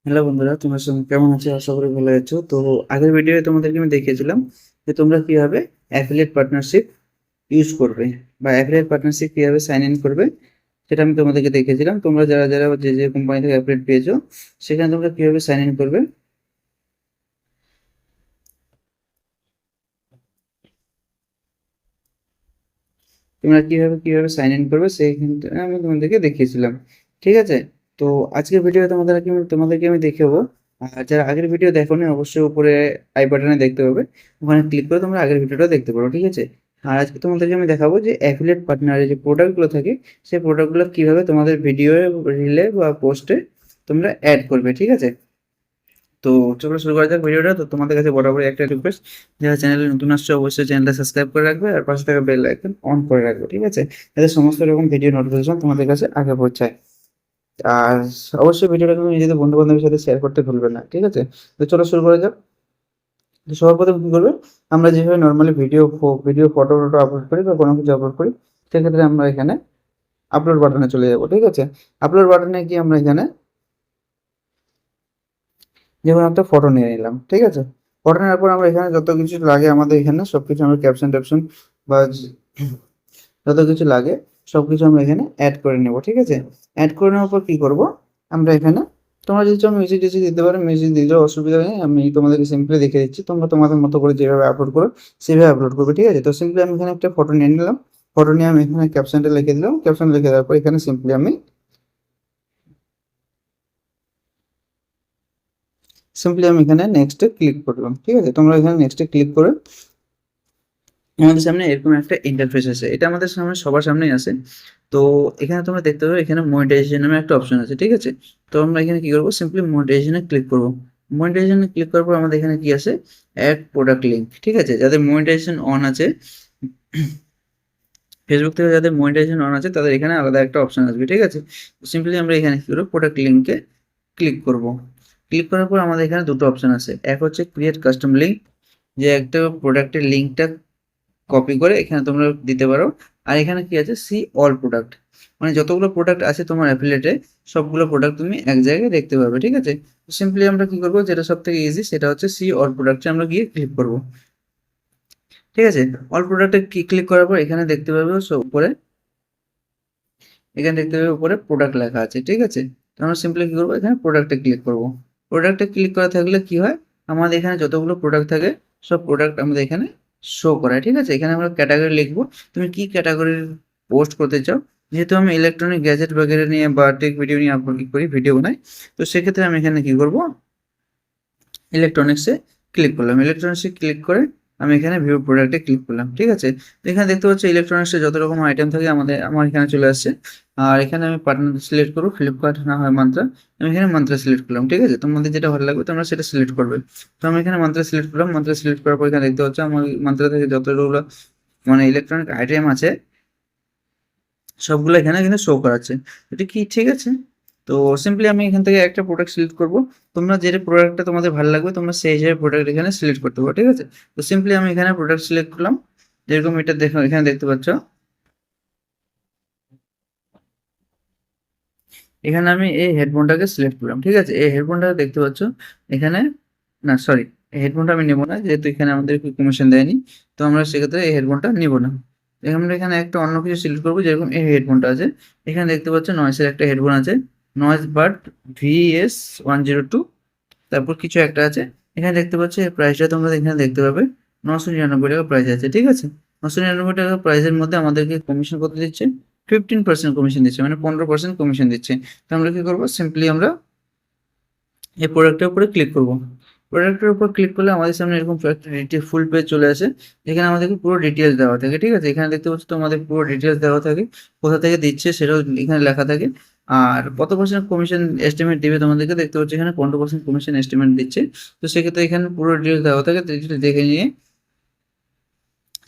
Hello বন্ধুরা, তোমার সঙ্গে কেমন আছো? আশা করি ভালো আছো। তো আগের ভিডিওতে তোমাদেরকে আমি দেখিয়েছিলাম যে তোমরা কিভাবে অ্যাফিলিয়েট পার্টনারশিপ ইউজ করবে বা অ্যাফিলিয়েট পার্টনারশিপ কিভাবে সাইন ইন করবে সেটা আমি তোমাদেরকে দেখিয়েছিলাম। তোমরা যারা যারা যে কোম্পানি থেকে অ্যাফিলিয়েট পেয়েছো সেখানে তোমরা কিভাবে সাইন ইন করবে, কিভাবে সাইন ইন করবে সেইখানটা আমি তোমাদেরকে দেখিয়েছিলাম। ঠিক আছে? তো আজকের ভিডিও তোমাদেরকে আমি দেখাবো। আর যারা আগের ভিডিও দেখোনি অবশ্যই উপরে আই বাটনে দেখতে পাবে, ওখানে ক্লিক করে তোমরা আগের ভিডিওটা দেখতে পারো। ঠিক আছে? আর আজকে তোমাদেরকে আমি দেখাবো যে অ্যাফিলিয়েট পার্টনারে যে প্রোডাক্টগুলো থাকে সেই প্রোডাক্টগুলো কিভাবে তোমাদের ভিডিও, রিলে বা পোস্টে তোমরা অ্যাড করবে। ঠিক আছে? তো চলো শুরু করা যাক ভিডিওটা। তো তোমাদের কাছে বরাবরই একটা রিকোয়েস্ট, যারা চ্যানেলে নতুন আসছে অবশ্যই চ্যানেলটা সাবস্ক্রাইব করে রাখবে আর পাশে থাকা বেল আইকন অন করে রাখবে। ঠিক আছে? যাতে সমস্ত রকম ভিডিও নোটিফিকেশন তোমাদের কাছে আগে পৌঁছায়। আর অবশ্যই ভিডিওটা তুমি নিজেদের বন্ধু বান্ধবের সাথে শেয়ার করতে ভুলবে না। ঠিক আছে? তো চলো শুরু করা যাক। তো সবার প্রথমে কি করবে, আমরা যেভাবে নর্মালি ভিডিও ফটো টটো আপলোড করি বা কোনো কিছু আপলোড করি, সেক্ষেত্রে আমরা এখানে আপলোড বাটনে চলে যাবো। ঠিক আছে? আপলোড বাটনে গিয়ে আমরা এখানে যেকোনো একটা ফটো নিয়ে নিলাম। ঠিক আছে? ফটো নেওয়ার পর আমরা এখানে যত কিছু লাগে আমাদের এখানে সবকিছু আমরা ক্যাপশন ট্যাপশন বা যত কিছু লাগে সবকিছু আমরা এখানে অ্যাড করে নেব। ঠিক আছে? অ্যাড করে নেওয়ার পর কি করব, আমরা এখানে তোমরা যদি চাও মিউজিক টিউজিক দিতে পারো, মিউজিক দিলেও অসুবিধা নেই। আমি তোমাদেরকে সিম্পলি দেখে দিচ্ছি, তোমরা তোমাদের মতো করে যেভাবে আপলোড করো সেভাবে আপলোড করবে। ঠিক আছে? তো সিম্পলি আমি এখানে একটা ফটো নিয়ে নিলাম। ফটো নিয়ে আমি এখানে ক্যাপশনটা লিখে দিলাম। ক্যাপশন লিখে দেওয়ার পর এখানে সিম্পলি আমি এখানে নেক্সটে ক্লিক করলাম। ঠিক আছে? তোমরা এখানে নেক্সটে ক্লিক করে আমাদের সামনে এরকম একটা ইন্টারফেস আছে। এটা আমাদের সামনে সবার সামনেই আছে। তো এখানে তোমরা দেখতে পাবে এখানে মনিটাইজেশন নামে একটা অপশন আছে। ঠিক আছে? তো আমরা এখানে কি করবো, সিম্পলি মনিটাইজেশনে ক্লিক করবো। মনিটাইজেশনে ক্লিক করার পর আমাদের এখানে কি আছে, অ্যাড প্রোডাক্ট লিঙ্ক। ঠিক আছে? যাদের মনিটাইজেশন অন আছে, ফেসবুক থেকে যাদের মনিটাইজেশন অন আছে তাদের এখানে আলাদা একটা অপশন আসবে। ঠিক আছে? সিম্পলি আমরা এখানে কি করবো, প্রোডাক্ট লিঙ্কে ক্লিক করব। ক্লিক করার পর আমাদের এখানে দুটো অপশন আছে। এক হচ্ছে ক্রিয়েট কাস্টম লিঙ্ক, যে একটা প্রোডাক্টের লিঙ্কটা কপি করে এখানে তোমরা দিতে পারো। আর এখানে কি আছে, সি অল প্রোডাক্ট, মানে যতগুলো প্রোডাক্ট আছে তোমার অ্যাফিলিয়েটে সবগুলো প্রোডাক্ট তুমি এক জায়গায় দেখতে পাবে। ঠিক আছে? সিম্পলি আমরা কি করবো, যেটা সব থেকে ইজি সেটা হচ্ছে সি অল প্রোডাক্টে আমরা গিয়ে ক্লিক করবো। ঠিক আছে? অল প্রোডাক্টে ক্লিক করার পর এখানে দেখতে পাবে উপরে, এখানে দেখতে পাবে উপরে প্রোডাক্ট লেখা আছে। ঠিক আছে? তো আমরা সিম্পলি কি করবো, এখানে প্রোডাক্টে ক্লিক করবো। প্রোডাক্টে ক্লিক করা থাকলে কি হয়, আমাদের এখানে যতগুলো প্রোডাক্ট থাকে সব প্রোডাক্ট আমাদের এখানে শো করায়। ঠিক আছে? এখানে আমরা ক্যাটাগরি লিখবো, তুমি কি ক্যাটাগরির পোস্ট করতে চাও। যেহেতু আমি ইলেকট্রনিক গ্যাজেট বগেরা নিয়ে বা টেক ভিডিও নিয়ে আপলোড করি, ভিডিও বানাই, তো সেক্ষেত্রে আমি এখানে কি করবো, ইলেকট্রনিক্সে ক্লিক করলাম। ইলেকট্রনিক্সে ক্লিক করে আমি এখানে ভিউ প্রোডাক্টে ক্লিক করলাম। ঠিক আছে? তো এখানে দেখতে পাচ্ছি ইলেকট্রনিক্সে যত রকম আইটেম থাকে আমার এখানে চলে আসছে। আর এখানে আমি পার্টনার সিলেক্ট করবো, ফ্লিপকার্ট না হয় মান্ত্রা। আমি এখানে মান্ত্রা সিলেক্ট করলাম। ঠিক আছে? তোমাদের যেটা ভালো লাগবে তোমরা সেটা সিলেক্ট করবে। তো আমি এখানে মান্ত্রা সিলেক্ট করলাম। মান্ত্রা সিলেক্ট করার পর এখানে দেখতে পাচ্ছ আমার মান্ত্রা থেকে যতগুলো মানে ইলেকট্রনিক আইটেম আছে সবগুলো এখানে কিন্তু শো করাচ্ছে। এটা কি ঠিক আছে? তো সিম্পলি আমি এখান থেকে একটা প্রোডাক্ট সিলেক্ট করব। তোমরা যে প্রোডাক্টটা তোমাদের ভালো লাগবে তোমরা সেই হিসেবে প্রোডাক্ট এখানে সিলেক্ট করতে পারো। ঠিক আছে? তো সিম্পলি আমি এখানে প্রোডাক্ট সিলেক্ট করলাম। যেরকম এটা দেখো এখানে দেখতে পাচ্ছ, এখানে আমি এই হেডফোনটাকে সিলেক্ট করলাম। ঠিক আছে? এই হেডফোনটা দেখতে পাচ্ছ এখানে, না সরি, এই হেডফোনটা আমি নেবো না, যেহেতু এখানে আমাদের কমিশন দেয়নি। তো আমরা সেক্ষেত্রে এই হেডফোনটা নিব না। আমরা এখানে একটা অন্য কিছু সিলেক্ট করবো, যেরকম এই হেডফোনটা আছে। এখানে দেখতে পাচ্ছ নয়েসের একটা হেডফোন আছে, নয়েস বাড VS102, তারপর কিছু একটা আছে। এখানে দেখতে পাচ্ছ এর প্রাইসটা তোমরা এখানে দেখতে পাবে, 999 টাকা প্রাইস আছে। ঠিক আছে? 999 টাকা প্রাইসের মধ্যে আমাদেরকে কমিশন কত দিচ্ছে, 15% কমিশন দিচ্ছে, মানে 15% কমিশন দিচ্ছে। তো আমরা কি করবো, সিম্পলি আমরা এই প্রোডাক্টের উপরে ক্লিক করব। প্রোডাক্টের উপর ক্লিক করলে আমাদের সামনে এরকম একটা ফুল পেজ চলে আসে, এখানে আমাদেরকে পুরো ডিটেলস দেওয়া থাকে। ঠিক আছে? এখানে দেখতে পাচ্ছ তো আমাদের পুরো ডিটেলস দেওয়া থাকে, কোথা থেকে দিচ্ছে সেটাও এখানে লেখা থাকে। আর কত পার্সেন্ট কমিশন এস্টিমেট দিবে তোমাদেরকে দেখতে পাচ্ছ এখানে 15% কমিশন এস্টিমেট দিচ্ছে। তো সেক্ষেত্রে এখানে পুরো ডিটেলস দেওয়া থাকে, ডিটেলস দেখে নিয়ে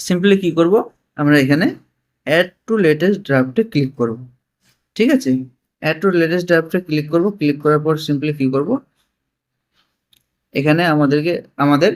সিম্পলি কি করব, আমরা এখানে অ্যাড টু লেটেস্ট ড্রাফটে ক্লিক করব। ঠিক আছে? অ্যাড টু লেটেস্ট ড্রাফটে ক্লিক করব। ক্লিক করার পর সিম্পলি কি করব, এখানে আমাদের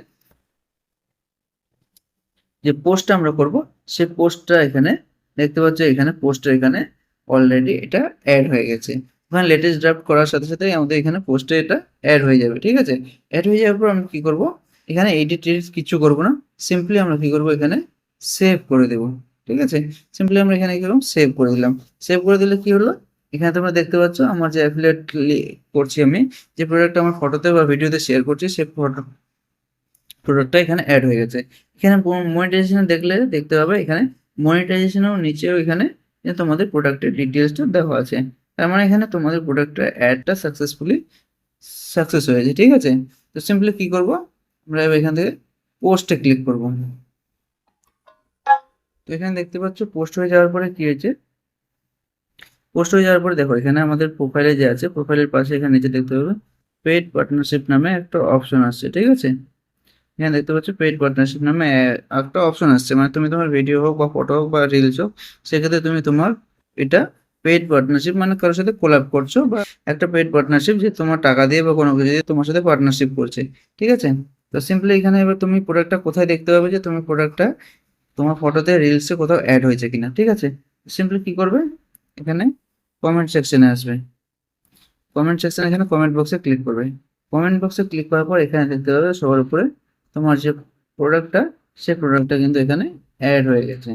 যে পোস্টটা আমরা করব সেই পোস্টটা এখানে দেখতে পাচ্ছ, এখানে পোস্টটা এখানে অলরেডি এটা অ্যাড হয়ে গেছে। ওখানে লেটেস্ট ড্রাফট করার সাথে সাথে আমাদের এখানে পোস্টে এটা অ্যাড হয়ে যাবে, ঠিক আছে? অ্যাড হয়ে যাওয়ার পর আমরা কি করব, এখানে এডিট টেডিট কিচ্ছু করব না, সিম্পলি আমরা কি করব, এখানে সেভ করে দেব, ঠিক আছে? সিম্পলি আমরা এখানে কি করলাম, সেভ করে দিলাম। সেভ করে দিলে কি হলো, এখানে তোমরা দেখতে পাচ্ছ আমার যে অ্যাফিলিয়েট করছি আমি, যে প্রোডাক্টটা আমার ফটোতে বা ভিডিওতে শেয়ার করছি, সেই প্রোডাক্টটা এখানে অ্যাড হয়ে গেছে। এখানে মনিটাইজেশন দেখলে দেখতে পাবে এখানে মনিটাইজেশনেও নিচেও এখানে তোমাদের প্রোডাক্টের ডিটেলসটা দেওয়া আছে। তার মানে এখানে তোমাদের প্রোডাক্টের অ্যাডটা সাকসেস হয়েছে, ঠিক আছে? তো সিম্পলি কি করব, আমরা এবার এখান থেকে পোস্টে ক্লিক করব। তো এখানে দেখতে পাচ্ছ পোস্ট হয়ে যাওয়ার পরে কি হয়েছে, পোস্ট হয়ে যাওয়ার পরে দেখো এখানে আমাদের প্রোফাইলে যে আছে, প্রোফাইলের পাশে এখানে নিচে দেখতে পাবে পেইড পার্টনারশিপ নামে একটা অপশন আসছে, ঠিক আছে? এখানে দেখতে পাচ্ছ পেইড পার্টনারশিপ নামে একটা অপশন আসছে, মানে তুমি তোমার ভিডিও হোক বা ফটো হোক বা রিলস হোক, সেক্ষেত্রে তুমি তোমার এটা পেইড পার্টনারশিপ মানে কারোর সাথে কোলাব করছো, বা একটা পেইড পার্টনারশিপ যে তোমার টাকা দিয়ে বা কোনো কিছু দিয়ে তোমার সাথে পার্টনারশিপ করছে, ঠিক আছে? তো সিম্পলি এখানে এবার তুমি প্রোডাক্টটা কোথায় দেখতে পাবে, যে তুমি প্রোডাক্টটা তোমার ফটোতে রিলসে কোথাও অ্যাড হয়েছে কিনা, ঠিক আছে? সিম্পলি কি করবে, এখানে কমেন্ট সেকশনে আসবে, কমেন্ট সেকশন এখানে কমেন্ট বক্সে ক্লিক করবে। কমেন্ট বক্সে ক্লিক করার পর এখানে দেখতে পাবে সবার উপরে তোমার যে প্রোডাক্টটা, সেই প্রোডাক্টটা কিন্তু এখানে অ্যাড হয়ে গেছে,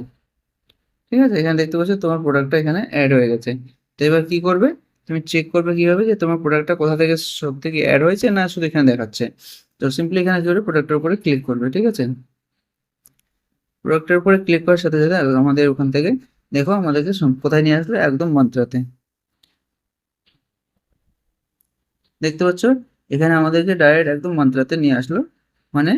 ঠিক আছে? এখানে দেখতে পাচ্ছ তোমার প্রোডাক্টটা এখানে অ্যাড হয়ে গেছে। তো এবার কি করবে, তুমি চেক করবে কিভাবে যে তোমার প্রোডাক্টটা কোথা থেকে সব থেকে অ্যাড হয়েছে, না শুধু এখানে দেখাচ্ছে। তো সিম্পলি এখানে কি করবে, প্রোডাক্টের উপরে ক্লিক করবে, ঠিক আছে? প্রোডাক্টের উপরে ক্লিক করার সাথে সাথে আমাদের ওখান থেকে দেখো আমাদেরকে কোথায় নিয়ে আসবে, একদম মাত্রাতে দেখতে পাচ্ছ, এখানে আমাদেরকে ডাইরেক্ট একদম মান্ত্রাতে নিয়ে আসলো। মানে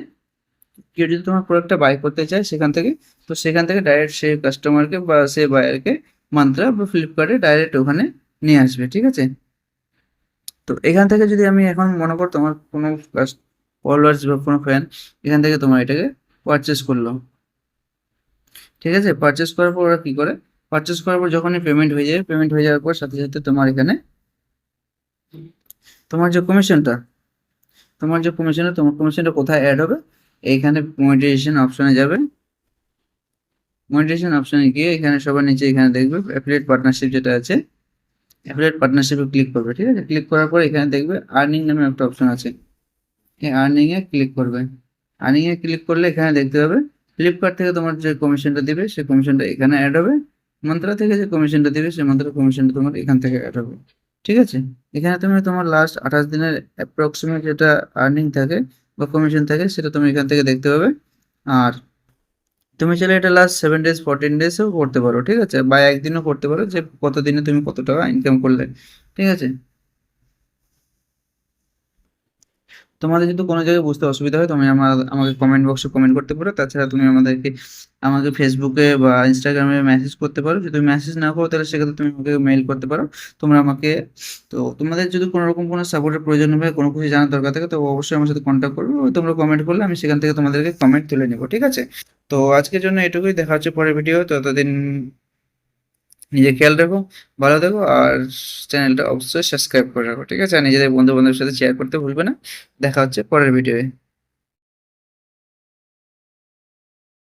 কেউ যদি তোমার প্রোডাক্টটা বাই করতে চায় সেখান থেকে, তো সেখান থেকে ডাইরেক্ট সেই কাস্টমারকে বা সেই বায়ারকে মান্ত্রা বা ফ্লিপকার্টে ডাইরেক্ট ওখানে নিয়ে আসবে, ঠিক আছে? তো এখান থেকে যদি আমি এখন মনে কর তোমার কোনো ফলোয়ার্স বা কোনো ফ্যান এখান থেকে তোমার এটাকে পারচেস করলো, ঠিক আছে? পারচেস করার পর ওরা কি করে, পারচেস করার পর যখনই পেমেন্ট হয়ে যায়, পেমেন্ট হয়ে যাওয়ার পর সাথে সাথে তোমার এখানে তোমার যে কমিশনটা, তোমার কমিশনটা কোথায় অ্যাড হবে, এইখানে মনিটাইজেশন অপশনে যাবে। মনিটাইজেশন অপশনে গিয়ে এখানে সবার নিচে এখানে দেখবে অ্যাফিলিয়েট পার্টনারশিপ যেটা আছে, অ্যাফিলিয়েট পার্টনারশিপে ক্লিক করবে, ঠিক আছে? ক্লিক করার পর এখানে দেখবে আর্নিং নামে একটা অপশন আছে, এই আর্নিং এ ক্লিক করবে। আর্নিং এ ক্লিক করলে এখানে দেখতে পাবে ফ্লিপকার্ট থেকে তোমার যে কমিশনটা দিবে সেই কমিশনটা এখানে অ্যাড হবে, মন্ত্রা থেকে যে কমিশনটা দিবে সেই মন্ত্রা কমিশনটা তোমার এখান থেকে অ্যাড হবে, ঠিক আছে? এখানে তুমি তোমার লাস্ট 28 দিনের অ্যাপ্রক্সিমেট যেটা আর্নিং থাকে বা কমিশন থাকে সেটা তুমি এখান থেকে দেখতে পাবে। আর তুমি চাইলে এটা লাস্ট 7 ডেজ 14 ডেজও করতে পারো, ঠিক আছে? বা একদিনও করতে পারো, যে কত দিনে তুমি কত টাকা ইনকাম করলে, ঠিক আছে? তোমাদের যদি কোনো জায়গায় বুঝতে অসুবিধা হয় তুমি আমাকে কমেন্ট বক্সে কমেন্ট করতে পারো। তাছাড়া তুমি আমাকে ফেসবুকে বা ইনস্টাগ্রামে মেসেজ করতে পারো। যদি তুমি মেসেজ না করো তাহলে সেক্ষেত্রে তুমি আমাকে মেইল করতে পারো। তোমরা আমাকে, তো তোমাদের যদি কোনো রকম কোনো সাপোর্টের প্রয়োজন হয়, কোনো কিছু জানার দরকার থাকে, তো অবশ্যই আমার সাথে কন্ট্যাক্ট করবে। তোমরা কমেন্ট করলে আমি সেখান থেকে তোমাদেরকে কমেন্ট তুলে নেবো, ঠিক আছে? তো আজকের জন্য এটুকুই, দেখা হচ্ছে পরের ভিডিও। ততদিন নিজে খেয়াল রাখো, ভালো থেকো, আর চ্যানেলটা অবশ্যই সাবস্ক্রাইব করে রাখো, ঠিক আছে? আর নিজেদের বন্ধু বান্ধবের সাথে শেয়ার করতে ভুলবে না। দেখা হচ্ছে পরের ভিডিওয়ে।